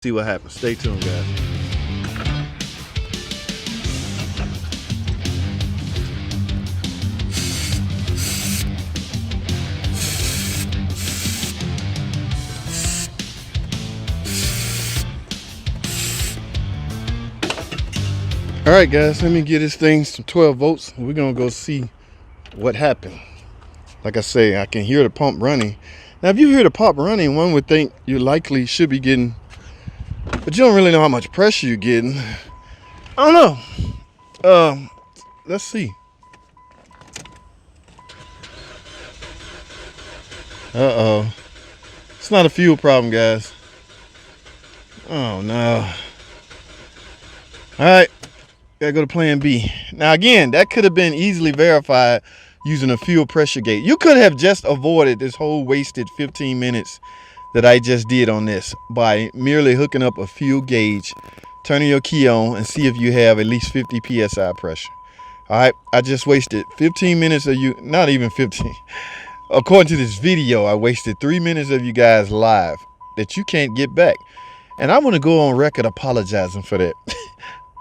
See what happens. Stay tuned, guys. All right, guys, let me get this thing some 12 volts. We're going to go see what happened. Like I say, I can hear the pump running. Now, if you hear the pump running, one would think you likely should be getting, but you don't really know how much pressure you're getting. I don't know. Let's see. Uh-oh. It's not a fuel problem, guys. Oh, no. All right. Gotta go to plan B. Now, again, that could have been easily verified using a fuel pressure gauge. You could have just avoided this whole wasted 15 minutes that I just did on this by merely hooking up a fuel gauge, turning your key on, and see if you have at least 50 psi pressure. All right, I just wasted 15 minutes of you, not even 15. According to this video, I wasted 3 minutes of you guys live that you can't get back. And I want to go on record apologizing for that.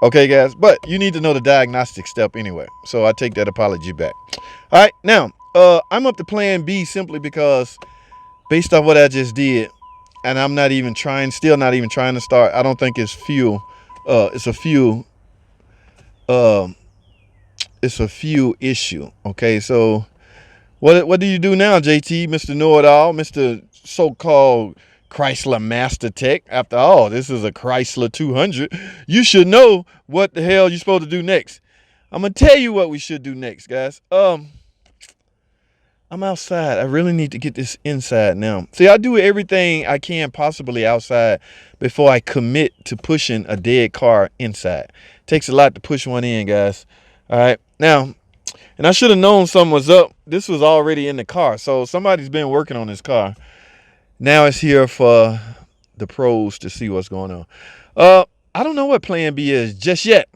Okay, guys, but you need to know the diagnostic step anyway. So I take that apology back. All right, now, I'm up to plan B simply because based off what I just did, and I'm not even trying, still not even trying to start. I don't think it's fuel. It's a fuel issue. Okay, so what do you do now, JT, Mr. Know-it-all, Mr. So-called Chrysler Master Tech? After all, this is a Chrysler 200. You should know what the hell you're supposed to do next. I'm gonna tell you what we should do next, guys. I'm outside. I really need to get this inside now. See, I do everything I can possibly outside before I commit to pushing a dead car inside. Takes a lot to push one in, guys. All right, now, and I should have known something was up. This was already in the car, so somebody's been working on this car. Now it's here for the pros to see what's going on. I don't know what plan B is just yet.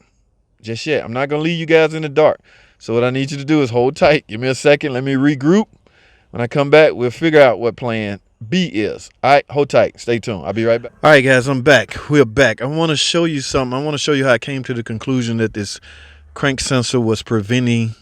Just yet. I'm not going to leave you guys in the dark. So what I need you to do is hold tight. Give me a second. Let me regroup. When I come back, we'll figure out what plan B is. All right, hold tight. Stay tuned. I'll be right back. All right, guys, I'm back. We're back. I want to show you something. I want to show you how I came to the conclusion that this crank sensor was preventing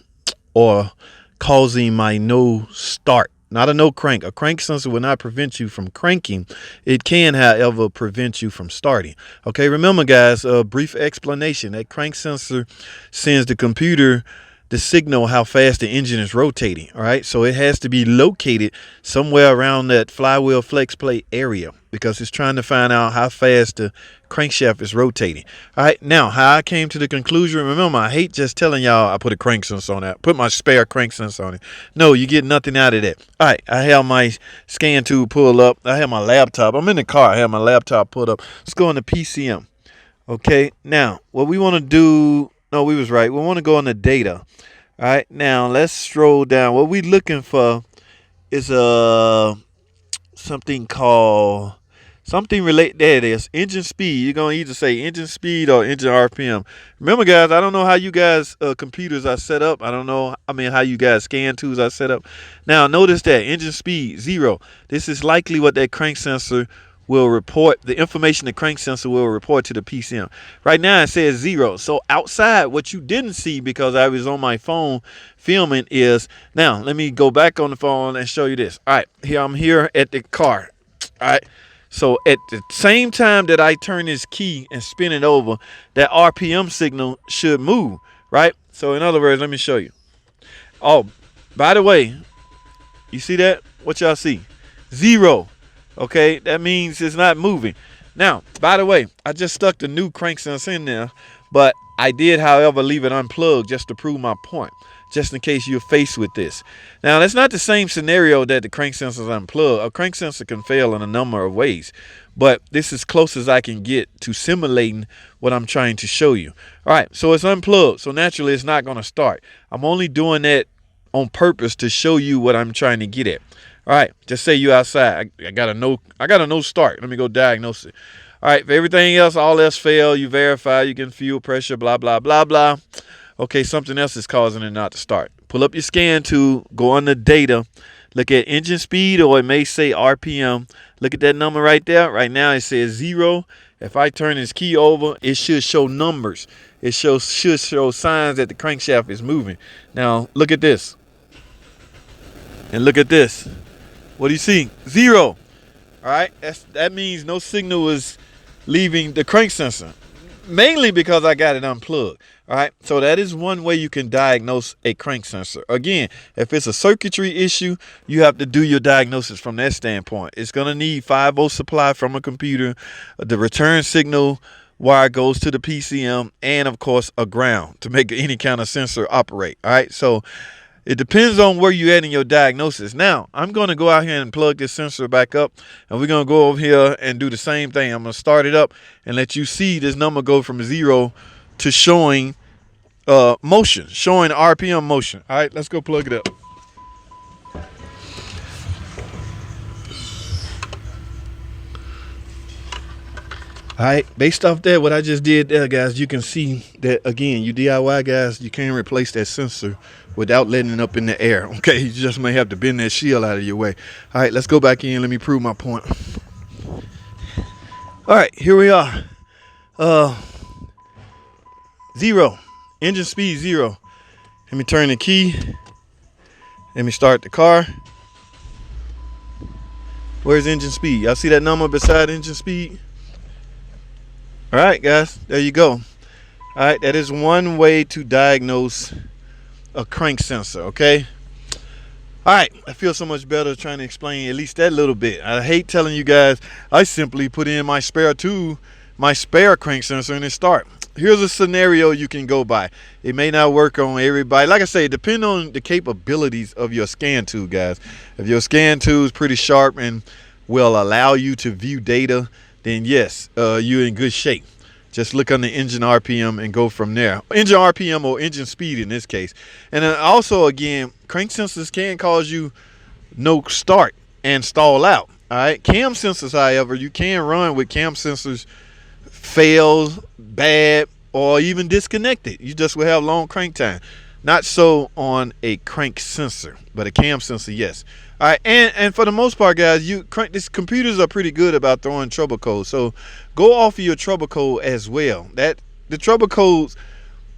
or causing my no start. Not a no crank. A crank sensor will not prevent you from cranking. It can, however, prevent you from starting. Okay, remember, guys, a brief explanation. That crank sensor sends the computer the signal how fast the engine is rotating. All right, so it has to be located somewhere around that flywheel flex plate area because it's trying to find out how fast the crankshaft is rotating. All right, now how I came to the conclusion. Remember, I hate just telling y'all I put a crank sensor on that. Put my spare crank sensor on it. No, you get nothing out of that. All right, I have my scan tool pulled up. I have my laptop. I'm in the car. I have my laptop pulled up. Let's go into PCM. Okay, now what we want to do. No, we was right. We want to go on the data. All right, now let's stroll down. What we looking for is something called something related. There it is. Engine speed. You're gonna either say engine speed or engine RPM. Remember, guys, I don't know how you guys computers are set up. I don't know. I mean, how you guys scan tools are set up. Now, notice that engine speed 0. This is likely what that crank sensor will report. The information the crank sensor will report to the PCM. Right now it says 0. So outside, what you didn't see because I was on my phone filming is, now let me go back on the phone and show you this. All right, here I'm here at the car. All right, so at the same time that I turn this key and spin it over, that RPM signal should move, right? So in other words, let me show you. Oh, by the way, you see that? What y'all see? 0. Okay, that means it's not moving. Now, by the way, I just stuck the new crank sensor in there, but I did, however, leave it unplugged just to prove my point, just in case you're faced with this. Now, that's not the same scenario that the crank sensor is unplugged. A crank sensor can fail in a number of ways, but this is close as I can get to simulating what I'm trying to show you. All right, so it's unplugged, so naturally it's not going to start. I'm only doing that on purpose to show you what I'm trying to get at. All right, just say you outside. I got a no start. Let me go diagnose it. All right, for everything else, all else fail, you verify, you get fuel pressure, blah, blah, blah, blah. Okay, something else is causing it not to start. Pull up your scan tool, go on the data. Look at engine speed, or it may say RPM. Look at that number right there. Right now it says 0. If I turn this key over, it should show numbers. It should show signs that the crankshaft is moving. Now look at this. And look at this. What do you see? 0. All right, that means no signal is leaving the crank sensor. Mainly because I got it unplugged. All right, so that is one way you can diagnose a crank sensor. Again, if it's a circuitry issue, you have to do your diagnosis from that standpoint. It's going to need 5-volt supply from a computer, the return signal wire goes to the PCM, and of course a ground to make any kind of sensor operate. All right, so it depends on where you're at in your diagnosis. Now, I'm going to go out here and plug this sensor back up, and we're going to go over here and do the same thing. I'm going to start it up and let you see this number go from 0 to showing motion, showing RPM motion. All right, let's go plug it up. All right, based off that, what I just did there, guys, you can see that, again, you DIY guys, you can't replace that sensor without letting it up in the air. Okay, you just may have to bend that shield out of your way. All right, let's go back in. Let me prove my point. All right, here we are. 0. Engine speed 0. Let me turn the key. Let me start the car. Where's engine speed? Y'all see that number beside engine speed? All right, guys, there you go. All right, that is one way to diagnose a crank sensor, okay? All right, I feel so much better trying to explain at least that little bit. I hate telling you guys, I simply put in my spare crank sensor, and it start. Here's a scenario you can go by. It may not work on everybody. Like I say, depend on the capabilities of your scan tool, guys. If your scan tool is pretty sharp and will allow you to view data, then yes, you're in good shape. Just look on the engine RPM and go from there. Engine RPM or engine speed in this case. And then also, again, crank sensors can cause you no start and stall out. All right, cam sensors, however, you can run with cam sensors fails, bad, or even disconnected. You just will have long crank time. Not so on a crank sensor, but a cam sensor, yes. All right, and for the most part, guys, these computers are pretty good about throwing trouble codes. So go off of your trouble code as well. The trouble code's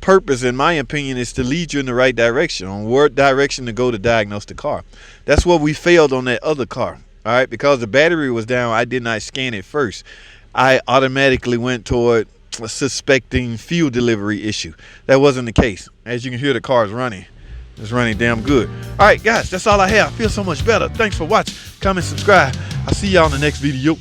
purpose, in my opinion, is to lead you in the right direction, on what direction to go to diagnose the car. That's what we failed on that other car. All right, because the battery was down, I did not scan it first. I automatically went toward a suspecting fuel delivery issue. That wasn't the case. As you can hear, the car is running. It's running damn good. All right, guys, that's all I have. I feel so much better. Thanks for watching. Comment, subscribe. I'll see y'all in the next video.